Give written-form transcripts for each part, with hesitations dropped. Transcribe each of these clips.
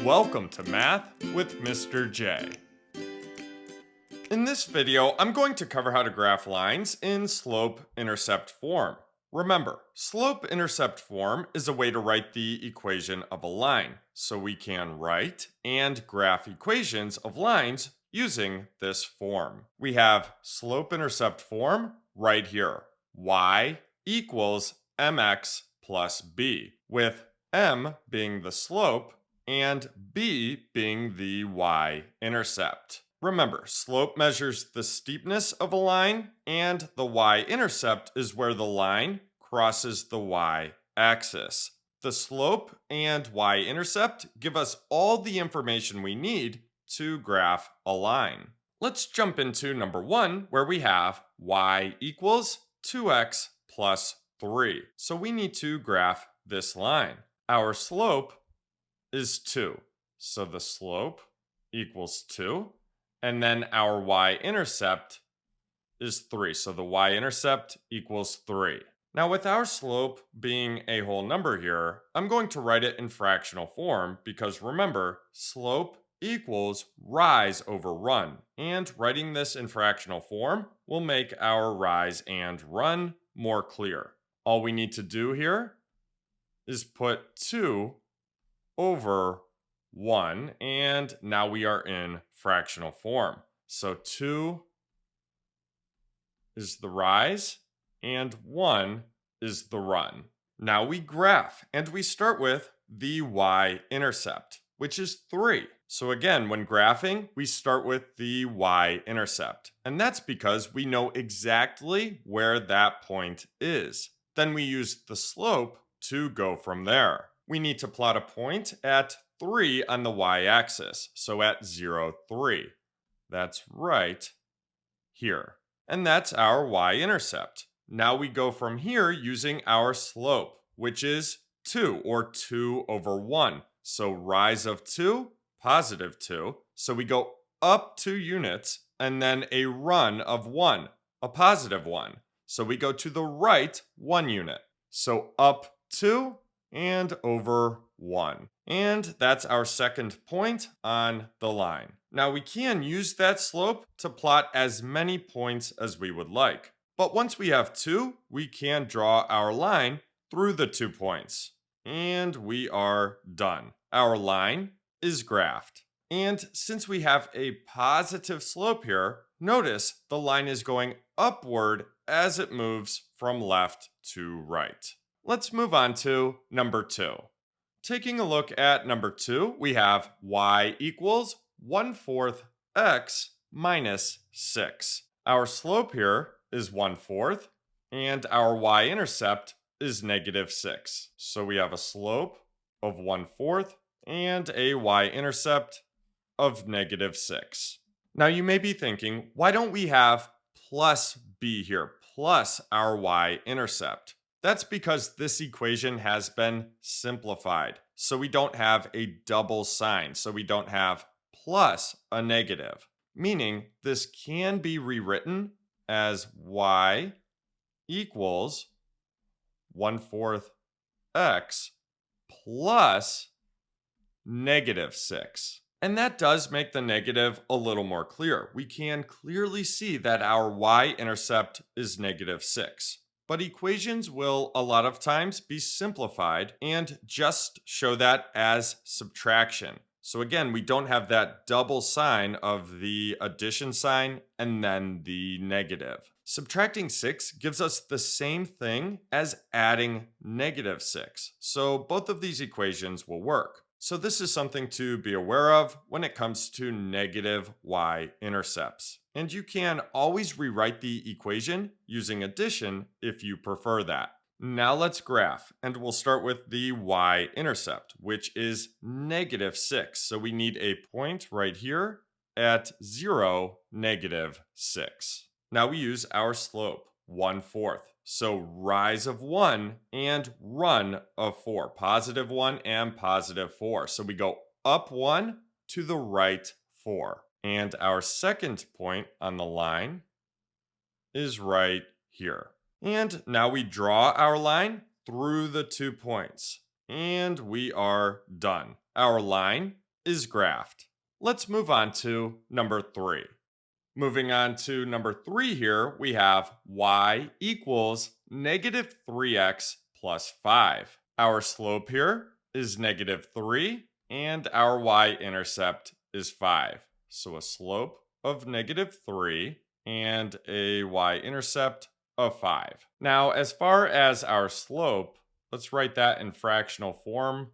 Welcome to Math with Mr. J. In this video, I'm going to cover how to graph lines in slope-intercept form. Remember, slope-intercept form is a way to write the equation of a line, so we can write and graph equations of lines using this form. We have slope-intercept form right here. Y equals mx plus b, with m being the slope and b being the y-intercept. Remember, slope measures the steepness of a line, and the y-intercept is where the line crosses the y-axis. The slope and y-intercept give us all the information we need to graph a line. Let's jump into number 1, where we have y equals 2x plus 3. So we need to graph this line. Our slope is 2. So the slope equals 2. And then our y-intercept is 3. So the y-intercept equals 3. Now with our slope being a whole number here, I'm going to write it in fractional form because remember, slope equals rise over run. And writing this in fractional form will make our rise and run more clear. All we need to do here is put 2 over 1, and now we are in fractional form. So 2 is the rise, and 1 is the run. Now we graph, and we start with the y-intercept, which is 3. So again, when graphing, we start with the y-intercept, and that's because we know exactly where that point is. Then we use the slope to go from there. We need to plot a point at 3 on the y-axis, so at 0, 3. That's right here. And that's our y-intercept. Now we go from here using our slope, which is 2, or 2 over 1. So rise of 2, positive 2. So we go up 2 units, and then a run of 1, a positive 1. So we go to the right 1 unit. So up 2, and over 1. And that's our second point on the line. Now we can use that slope to plot as many points as we would like. But once we have 2, we can draw our line through the 2 points. And we are done. Our line is graphed. And since we have a positive slope here, notice the line is going upward as it moves from left to right. Let's move on to number 2. Taking a look at number 2, we have y equals 1/4 x minus 6. Our slope here is 1/4, and our y-intercept is negative 6. So we have a slope of 1/4 and a y-intercept of negative 6. Now you may be thinking, why don't we have plus b here, plus our y-intercept? That's because this equation has been simplified. So we don't have a double sign. So we don't have plus a negative. Meaning this can be rewritten as y equals 1/4 x plus negative 6. And that does make the negative a little more clear. We can clearly see that our y-intercept is negative 6. But equations will a lot of times be simplified and just show that as subtraction. So again, we don't have that double sign of the addition sign and then the negative. Subtracting 6 gives us the same thing as adding negative 6. So both of these equations will work. So this is something to be aware of when it comes to negative y-intercepts. And you can always rewrite the equation using addition if you prefer that. Now let's graph, and we'll start with the y-intercept, which is negative 6. So we need a point right here at 0, negative 6. Now we use our slope, 1/4. So rise of 1 and run of 4. Positive 1 and positive 4. So we go up 1 to the right 4. And our second point on the line is right here. And now we draw our line through the 2 points. And we are done. Our line is graphed. Let's move on to number 3. Moving on to number 3 here, we have y equals negative 3x plus 5. Our slope here is negative 3, and our y-intercept is 5. So a slope of negative 3 and a y-intercept of 5. Now, as far as our slope, let's write that in fractional form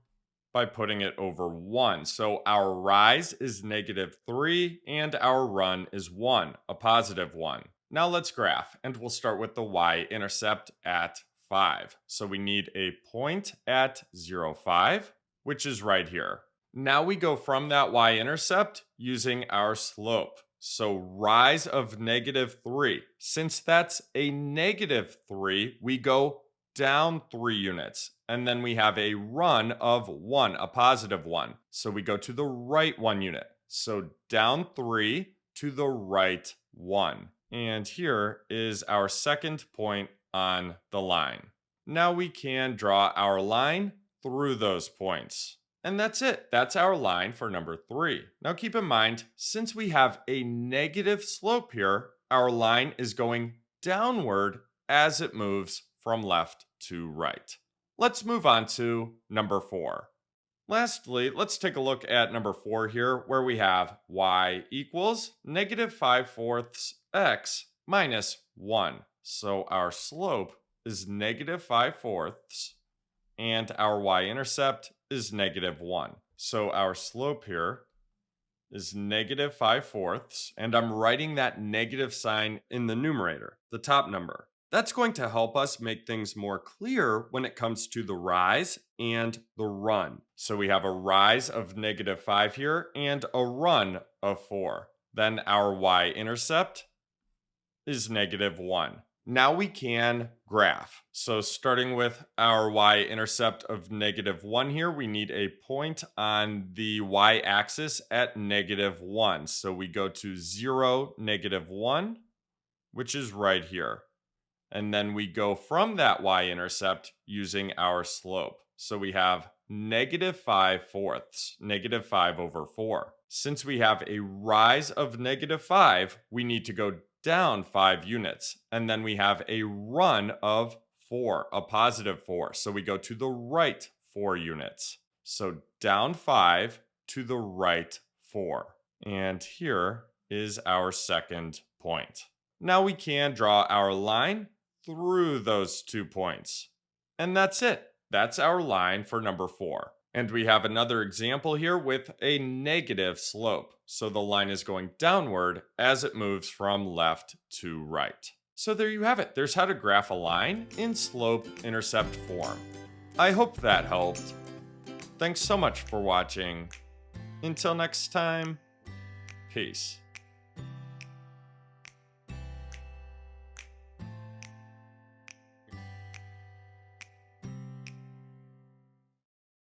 by putting it over 1. So our rise is negative 3 and our run is 1, a positive 1. Now let's graph, and we'll start with the y-intercept at 5. So we need a point at 0, 5, which is right here. Now we go from that y-intercept using our slope. So rise of negative 3. Since that's a negative 3, we go down 3 units. And then we have a run of 1, a positive 1. So we go to the right 1 unit. So down 3 to the right 1. And here is our second point on the line. Now we can draw our line through those points. And that's it. That's our line for number 3. Now keep in mind, since we have a negative slope here, our line is going downward as it moves from left to right. Let's move on to number 4. Lastly, let's take a look at number 4 here, where we have y equals negative 5/4 x minus 1. So our slope is negative 5/4, and our y-intercept is negative 1. So our slope here is negative 5/4, and I'm writing that negative sign in the numerator, the top number. That's going to help us make things more clear when it comes to the rise and the run. So we have a rise of negative 5 here and a run of 4. Then our y-intercept is negative 1. Now we can graph. So starting with our y-intercept of negative 1 here, we need a point on the y-axis at negative 1. So we go to 0, negative 1, which is right here. And then we go from that y-intercept using our slope. So we have negative 5/4, negative 5 over 4. Since we have a rise of negative 5, we need to go down 5 units. And then we have a run of 4, a positive 4. So we go to the right 4 units. So down 5 to the right 4. And here is our second point. Now we can draw our line through those 2 points. And that's it. That's our line for number 4. And we have another example here with a negative slope. So the line is going downward as it moves from left to right. So there you have it. There's how to graph a line in slope-intercept form. I hope that helped. Thanks so much for watching. Until next time, peace.